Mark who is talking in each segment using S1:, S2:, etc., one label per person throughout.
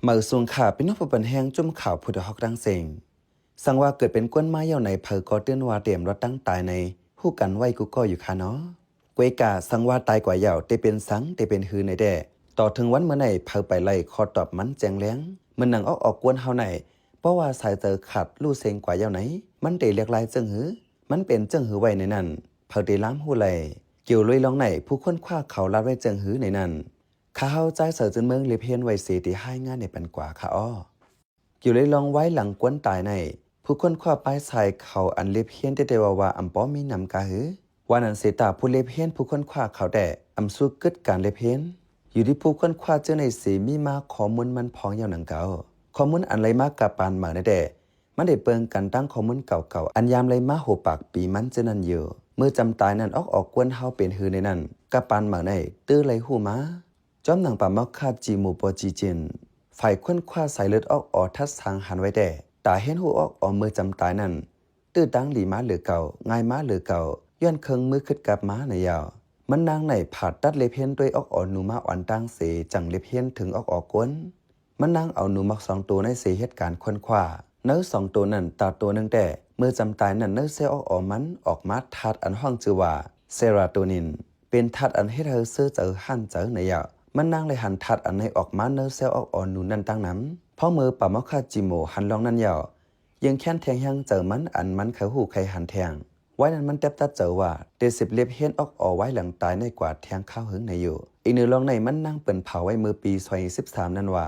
S1: มาสูงขาเป็นนกปันแห้งจุ่มข่าวพุทธฮอกดังเสงสังว่าเกิดเป็นก้นไม้เย่าในเพอก็เตือนว่าเตรียมรถตั้งตายในผู้กันไว้กูก็อยู่ค่ะเนาะกวยกาสังว่าตายกว่าเย่าได้เป็นสังได้เป็นฮือในแด่ต่อถึงวันเมื่อไหนเพอไปไล่คอตอบมันแจงแล้งมันนังออกกวนเฮาไหนเพราะว่าสายเจอขัดลู่เซงกว่าเย่าไหนมันเตเรียกลายเจิงหือมันเป็นเจิงหือไว้ในนั้นเพอได้ล้ำหูไหลเกี่ยวลุยลองไหนผู้ค้นคว้าเขาลาดไว้เจิงหือในนั้นข้าเฮาใจเสือจนเมืองเลเพียนไว้เสียที่ให้งานในปันกว่าค่ะอ้ออยู่เลยลองไว้หลังกวนตายในผู้คนคว้าป้ายใส่เขาอันเลเพียนได้ว่าอำป้อมีนำกาหือวันนั้นเสตาผู้เลเพียนผู้คนคว้าเขาแต่อำสู้กึดการเลเพียนอยู่ที่ผู้คนคว้าเจอในสีมีมาข้อมูลมันพองยาวหนังเก่าข้อมูลอันไรมากกับปานมาในแต่มันได้เปิงกันตั้งข้อมูลเก่าๆอันยามไรมาโหปากปีมันเจนันเยอะเมื่อจำตายนั้นออกกวนเฮาเป็นหือในนั้นกับปานมาในตื้อไรหูมาจอมหนังป่ามอกคาบจีหมู่ปอจีจินฝ่ายค้นคว้าสายเลือดออกทัดทางหันไว้แต่ตาเห็นหูออกเมื่อจำตายนั้นตื้อดังหลีม้าหรือเก่าง่ายม้าหรือเก่าย้อนเคิงมือขึ้นกับม้าในยาวมันนางไหนผาดตัดเลเพียนด้วยอ่อนหนูมาอ่อนตั้งเสจังเลเพียนถึงออกกวนมันนางเอาหนูมัก2 ตัวในเสเหตุการณ์ค้นคว้าเนื้อ2 ตัวนั้นตาตัวนึงแต่เมื่อจำตายนั้นเนื้อเซลมันออกมาทัดอันห้องชื่อว่าเซโรโทนินเป็นทัดอันให้เธอซื้อเจอหันเจอในยาวมันนั่งเลยหันทัดอันให้ออกมาเนื้อเซลอ่อนหนูนั่นตั้งน้ำเพราะมือป่ามะคาจิโมหันลองนั่นยาวยังแค้นแทงยังเจอมันอันมันเขาหูใครหันแทงไว้นั้นมันแทบตัดเจอว่าเดสิบเล็บเฮียนไว้หลังตายในกว่าแทงข้าวหึงในอยู่อีกหนึ่งลองในมันนั่งเปิ่นเผาไว้มือปี2013นั่นว่า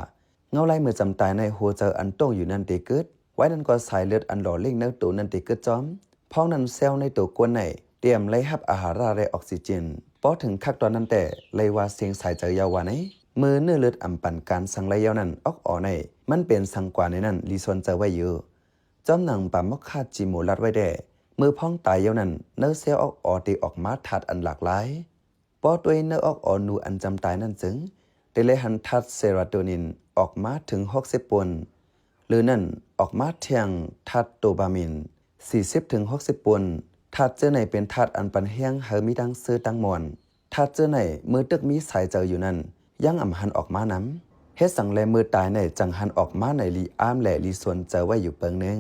S1: เงาไล่มือจำตายในหัวเจออันโต้อยู่นั่นเตเกิดไว้นั้นก็สายเลือดอันหล่อเล่งเนื้อตัวนั่นเตเกิดจอมพ้องนั้นเซลในตัวกวนในเตรียมไล่ฮับอาหารและออกซิเจนพอถึงคักตอนนั้นแต่เลยว่าเสียงสายเจอยาวว่าไหนมือเนื้อเลือดอ่ำปั่นการสังไลยาวนั้นในมันเป็นสังกว่าในนั้นลีซอนเจอไว้อยู่จอมหนังป่ามะคาจิโมลัดไว้แด่มือพ้องตายเย่านั้นเนื้อเซลตีออกมาทัดอันหลากหลายพอตัวเนื้อนูอันจำตายนั่นจึงได้เลยหันทัดเซโรโทนินออกมาถึง60ปนหรือนั่นออกมาเทียงทัดโดปามิน40-60ปนทัดเจอไหนเป็นทัดอันปันแห้งเฮอมีดังซื้อตั้งมอนทัดเจอไหนมือตึกมีสายเจออยู่นั่นยังอ่ำหันออกมาน้ำเฮ็ดสังแลมือตายในจังหันออกมาในลีอ้ามแหล่ลีส่วนเจอไว้อยู่เปิงนึง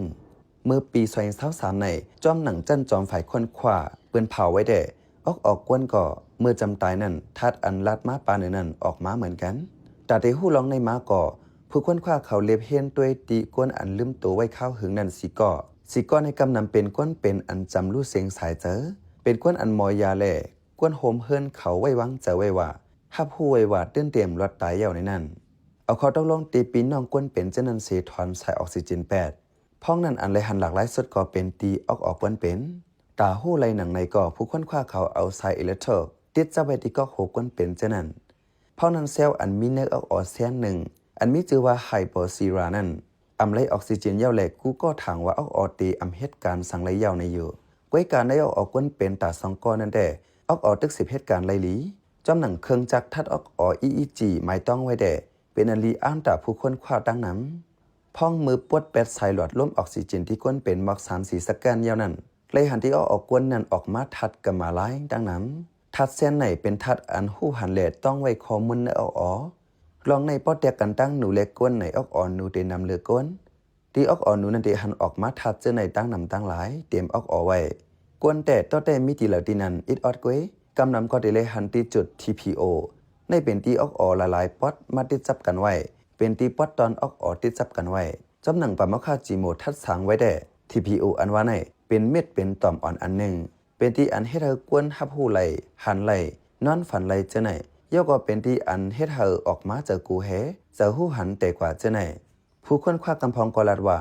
S1: เมื่อปี2023ในจอมหนังจันจอมฝ่ายค้นคว้าเปืนเผาไว้แด่ออกกวนก่อเมื่อจำตายนั่นทัดอันลัดมาปานในนั้นออกมาเหมือนกันแต่ได้หู้ร้องในมาก่อผู้ค้นคว้าเขาเล็บเฮียนด้วยตีกวนอันลืมตัวไว้ข้าวหึงนั่นสิก่อในกำนำเป็นก้นเป็นอันจำลู่เสียงสายเจอเป็นก้นอันมอยาแหล่ก้นโฮมเฮิรนเขาไว้วังเจอไว้ว่าฮับผู้ไว้ว่าเตื้นเตรียมรถตายเย่าในนั้นเอาเขาต้องลงตีปีนน้องก้นเป็นเจนันเสถอนใส่ออกซิเจนพ้องนั้นอันเลยหันหลากหลายสุดก็เป็นตีออกเปิ้นเป็นตาหู้ไรหนังในก็ผู้ค้นคว้าเขาเอาสายอิเล็กโทรติดจะไปที่ก็โหก้นเป็นเจนั้นพ้องนั้นเซลล์อันมีเนื้อแสนหนึ่งอันมีชื่อว่าไฮโปซีรานั้นอำไลออกซิเจนเย่าแหลกกูก็ถางว่าตีอำเหตุการณ์สังไลเย่าในอยู่ก้วยการได้ก้นเป็นตาสองก้อนนั่นแต่ตึก10เหตุการณ์ไลหลีจอมหนังเครื่องจักรทัดEEG หมายต้องไว้แด่เป็นอันลีอ้างตาผู้ค้นคว้าตั้งน้ำพ้องมือปวดแปดสายหลอดล้มออกซิเจนที่ก้นเป็นมัก3-4สแกนยาวนั้นเลยหันที่ออกกวนนั้นออกมาทัดกับมาไล่ดังนั้นทัดเส้นไหนเป็นทัดอันหู้หันแหลต้องไว้ข้อมูลในลองในปอดเตียกันตั้งหนูเล็กก้นในหนูเตนำเลือก้นที่หนูนั่นเตหันออกมาทัดเจอในตั้งนำตั้งหลายเตรียมไว้กวนแต่ต่อแต่มีตีเหล่าตีนั้นอิดกวยกำนำก็ได้เลยหันที่จุด TPO ในเป็นที่ละลายปอดมาติดจับกันไว้เป็นที่ปอดตอนติดจับกันไว้จำหนังปามะคาจิโมทัดสางไว้แด่ TPO อันว่าในเป็นเม็ดเป็นต่อมอ่อนอันหนึ่งเป็นที่อันให้เธอกวนฮับหูไหลหันไหลนอนฝันไหลเจอไหนย่อก็เป็นที่อันให้เธอออกมาเจอกูเฮเจอหูหันแต่กว่าเจอไหนผู้ค้นคว้ากำพองกอลัดว่า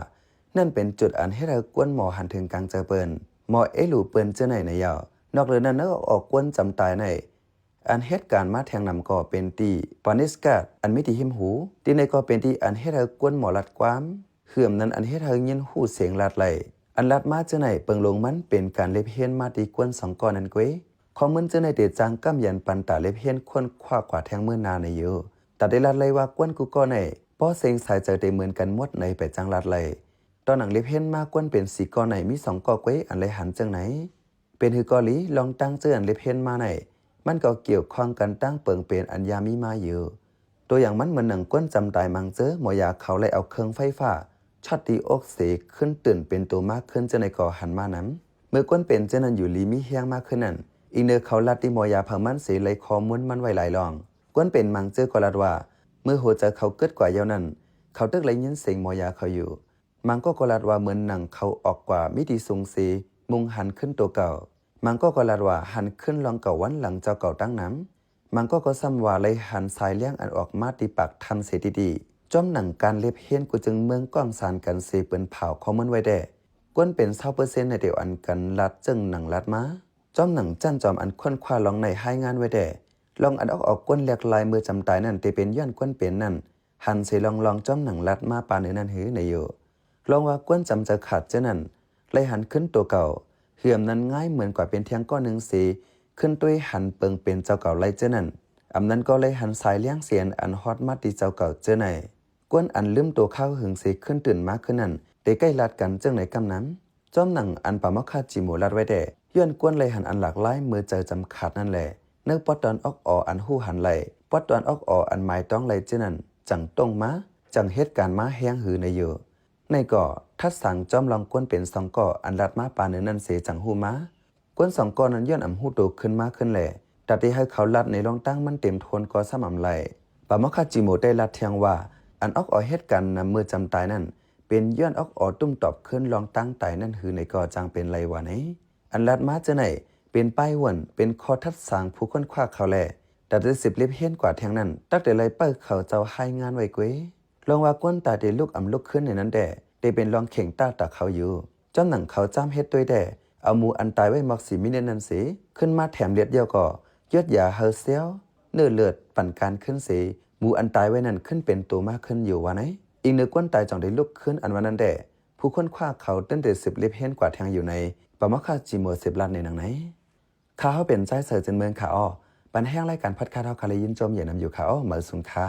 S1: นั่นเป็นจุดอันให้เธอกวนหมอหันถึงกลางเจอเปิ้นหมอหลูเปิ้นเจอไหนในยาวนอกเลยนั้นเนอกวนจำตายในอันเหตุการณ์มาแทงนำก็เป็นที่ปานิสกาดอันมิติหิมหูที่ในก็เป็นที่อันให้เธอกวนหมอลัดความเขื่อมนั้นอันให้เธอยินหูเสียงลัดไหลอันลัดมาเจอไหนเปิงลงมันเป็นการเล็บเฮียนมาตีกวน2 ก้อนนั้นเกวยคอมเมนเจอในเดจางก้ำยันปันตาเล็บเฮียนควนคว้ากว่าแทงมือนาในเยอะแต่ได้ลัดเลยว่ากวนกูก็ในป้อเสียงสายเจอได้เหมือนกันหมดในไปจังลัดเลยตอนหนังเล็บเฮียนมากวนเป็น4 ก้อนในมี2 ก้อเกวยอันเลยหันจังไหนเป็นหือกอลีลองตั้งเจออันเล็บเฮียนมาในมันก็เกี่ยวข้องกันตั้งเปิงเป็นอัญญามีมาอยู่ ตัวอย่างมันเหมือนหนังก้นจำตายมังเจอหมอยาเขาเลยเอาเครื่องไฟฟ้าช็อตตีอกเสขึ้นตื่นเป็นตัวมากขึ้นจะในก่อหันมานั้นเมื่อก้นเป็นเจนั้นอยู่ลีมีเฮียงมากขึ้นนั่นอีเนอเขาลัดที่หมอยาเผามันเสเลยคอม้วนมันไว้หลายรองก้นเป็นมังเจอก็ลัดว่าเมื่อหัวใจเขาเกิดกว่าเยานั้นเขาตึกเลยยินเสียงหมอยาเขาอยู่มังก็ลัดว่าเหมือนหนังเขาออกกว่ามิติสูงเสมุงหันขึ้นตัวเก่ามังก็ลัดว่าหันขึ้นลองเก่าวันหลังเจ้าเก่าตั้งน้ำมันก็ซ้ำว่าเลยหันสายเลี้ยงอันออกมาตีปากทันเสียดีๆจอมหนังการเล็บเฮียนกูจึงเมืองก้องสารกันเสเปิ้นเผาคอมมอนไว้แด่ก้นเป็น20%ในเดียวอันกันลัดจึงหนังลัดมาจอมหนังจั่นจอมอันค้นคว้าลองในให้งานไว้แด่ลองอันออกก้นแหลกลายมือจำตายนั่นเตเป็นย้อนก้นเป็นนั่นหันเสลองจอมหนังลัดมาปานในนั้นหือในอยู่ลองว่าก้นจำจะขาดเจ้านั่นเลยหันขึ้นตัวเก่าเหื่อมนั้นง่ายเหมือนกว่าเป็นเทียงก้อนหนึ่งสีขึ้นด้วยหันเปิงเป็นเจ้าเก่าไรเจ้านั่นนั้นก็เลยหันสายเลี้ยงเสียนอันฮอตมาตีเจ้าเก่าเจ้าไหนก้นอันลืมตัวเข้าหึงสีขึ้นตื่นมากขึ้นนั่นเตใกล้ลัดกันเจ้าไหนกำนั้นจอมหนังอันปามะคาจิโมลัดไว้แด่ย้อนก้นเลยหันอันหลากหลายมือเจอจำขาดนั่นแหละเนื้อปอดตอนออกอันหู้หันไหลปอดตอนออกอันหมายต้องไหลเจ้านั่นจังตรงมาจังเหตุการณ์มาแห้งหือในเยอะในก่อทัดสั่งจอมลองก้นเป็นสองก่ออันลัดมาปานเนื้อนั่นเสจังหูมาก้นสองก่อนั้นย้อนหูโตขึ้นมาขึ้นแหละตัดที่ให้เขาลัดในรองตั้งมันเต็มทนก็สม่ำไหลปามะคาจิโมได้ลัดเทียงว่าอันเหตุการณ์นำมือจำตายนั่นเป็นย้อนตุ้มตอบขึ้นรองตั้งตายนั่นหือในก่อจังเป็นไรวะไหนอันลัดมาเจไหนเป็นป้ายวนเป็นคอทัดสางผู้ค้นคว้าเขาแหละแต่ได้10เล็บเฮี้ยนกว่าแทงนั้นตักแต่ไรเปิ้ลเขาเจ้าให้งานไว้กวยลองว่าก้นตาเดลุกลุกขึ้นในนั้นแด่ได้เป็นรองเข่งตาเขาอยู่จอมหนังเขาจ้ำเฮ็ดด้วยแด่เอาหมูอันตายไว้มักสีมิเนนันสีขึ้นมาแถมเลียดเดียวก่อยอดยาเฮอเซียวเนื้อเลือดปั่นการขึ้นสีหมูอันตายไว้นั่นขึ้นเป็นตัวมากขึ้นอยู่วะไหนอีกเนื้อก้นตายจ่องได้ลุกขึ้นอันวันนั้นแด่ผู้ค้นคว้าเขาตั้งแต่10เล็บเฮี้ยนกว่าแทงอยู่ในปามะคาจิโม10 ล้านในหนังไหนข้าเขาเป็นใจเสือจนเมืองขาอ้อปันแห้งไล่การพัดคาเท่าคาเลยยินจมอย่านำอยู่ขาอ้อเหมือนสุนคา